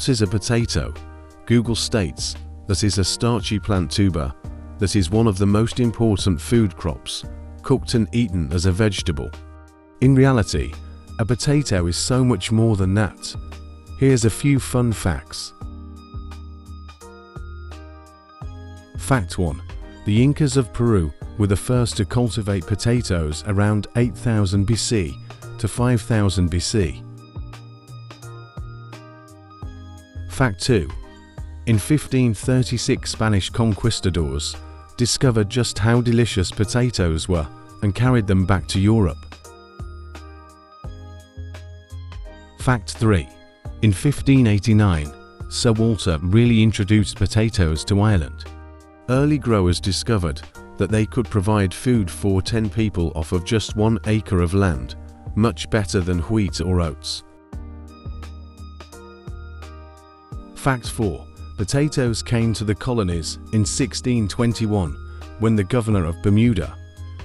What is a potato? Google states that is a starchy plant tuber that is one of the most important food crops, cooked and eaten as a vegetable. In reality, a potato is so much more than that. Here's a few fun facts. Fact 1. The Incas of Peru were the first to cultivate potatoes around 8000 BC to 5000 BC. Fact 2. In 1536, Spanish conquistadors discovered just how delicious potatoes were and carried them back to Europe. Fact 3. In 1589, Sir Walter Raleigh introduced potatoes to Ireland. Early growers discovered that they could provide food for 10 people off of just 1 acre of land, much better than wheat or oats. Fact 4. Potatoes came to the colonies in 1621 when the governor of Bermuda,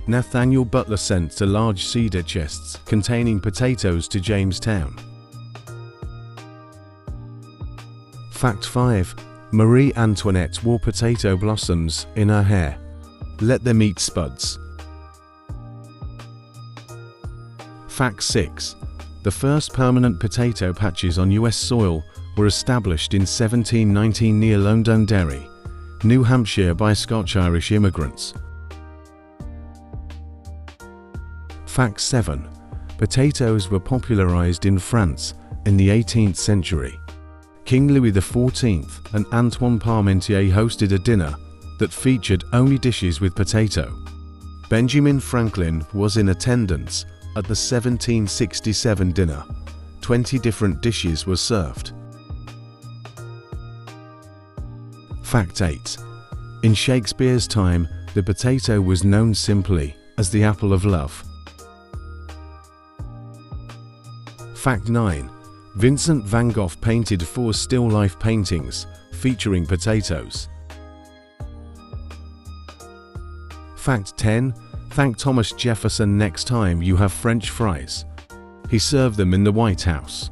Nathaniel Butler, sent large cedar chests containing potatoes to Jamestown. Fact 5. Marie Antoinette wore potato blossoms in her hair. Let them eat spuds. Fact 6. The first permanent potato patches on US soil were established in 1719 near Londonderry, New Hampshire by Scotch-Irish immigrants. Fact 7. Potatoes were popularized in France in the 18th century. King Louis XIV and Antoine Parmentier hosted a dinner that featured only dishes with potato. Benjamin Franklin was in attendance at the 1767 dinner. 20 different dishes were served. Fact 8. In Shakespeare's time, the potato was known simply as the apple of love. Fact 9. Vincent van Gogh painted 4 still life paintings featuring potatoes. Fact 10. Thank Thomas Jefferson next time you have French fries. He served them in the White House.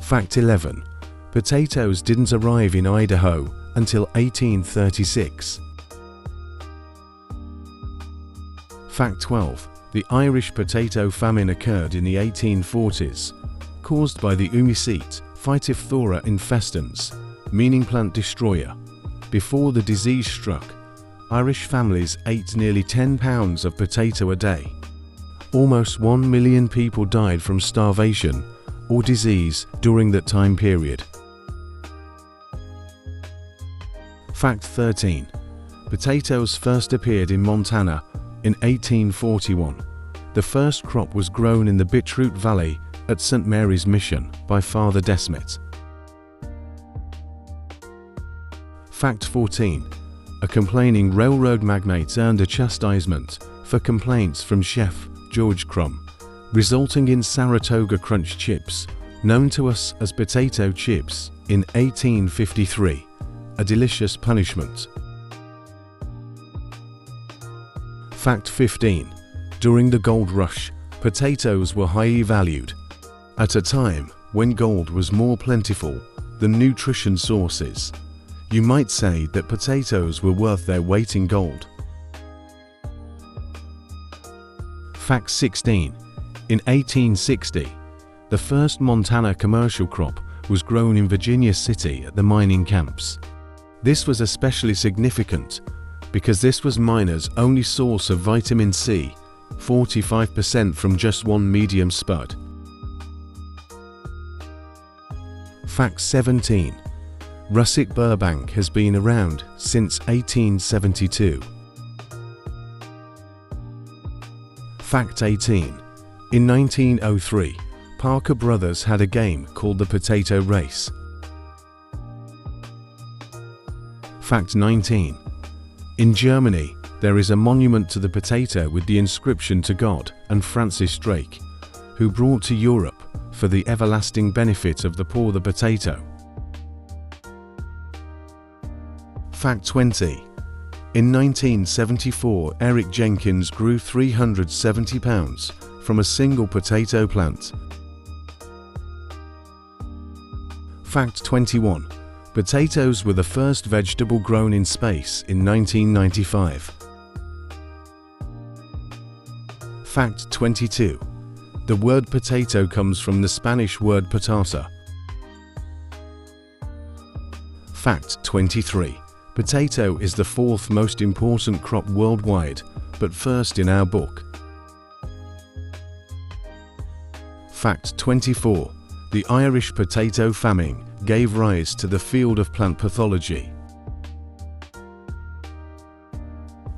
Fact 11. Potatoes didn't arrive in Idaho until 1836. Fact 12. The Irish potato famine occurred in the 1840s, caused by the Umicete Phytophthora infestans, meaning plant destroyer. Before the disease struck, Irish families ate nearly 10 pounds of potato a day. Almost 1 million people died from starvation or disease during that time period. Fact 13. Potatoes first appeared in Montana in 1841. The first crop was grown in the Bitroot Valley at St. Mary's Mission by Father Desmet. Fact 14. A complaining railroad magnate earned a chastisement for complaints from Chef George Crumb, resulting in Saratoga Crunch chips, known to us as potato chips, in 1853, a delicious punishment. Fact 15. During the gold rush, potatoes were highly valued. At a time when gold was more plentiful than nutrition sources, you might say that potatoes were worth their weight in gold. Fact 16. In 1860, the first Montana commercial crop was grown in Virginia City at the mining camps. This was especially significant because this was miners' only source of vitamin C, 45% from just one medium spud. Fact 17. Russet Burbank has been around since 1872. Fact 18. In 1903, Parker Brothers had a game called the Potato Race. Fact 19. In Germany, there is a monument to the potato with the inscription to God and Francis Drake, who brought to Europe for the everlasting benefit of the poor the potato. Fact 20. In 1974, Eric Jenkins grew 370 pounds from a single potato plant. Fact 21. Potatoes were the first vegetable grown in space in 1995. Fact 22. The word potato comes from the Spanish word patata. Fact 23. Potato is the fourth most important crop worldwide, but first in our book. Fact 24. The Irish potato famine gave rise to the field of plant pathology.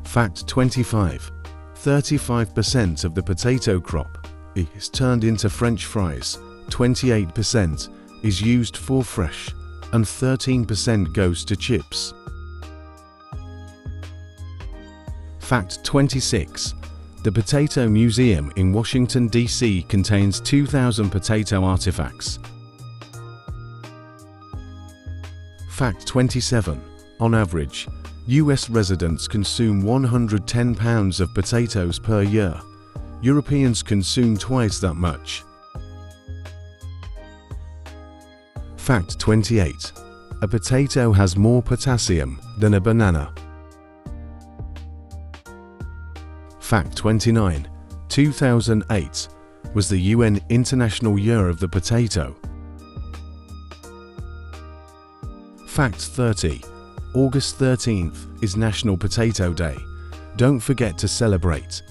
Fact 25. 35% of the potato crop is turned into French fries, 28% is used for fresh, and 13% goes to chips. Fact 26. The Potato Museum in Washington, D.C. contains 2,000 potato artifacts. Fact 27. On average, US residents consume 110 pounds of potatoes per year. Europeans consume twice that much. Fact 28. A potato has more potassium than a banana. Fact 29. 2008 was the UN International Year of the Potato. Fact 30. August 13th is National Potato Day. Don't forget to celebrate.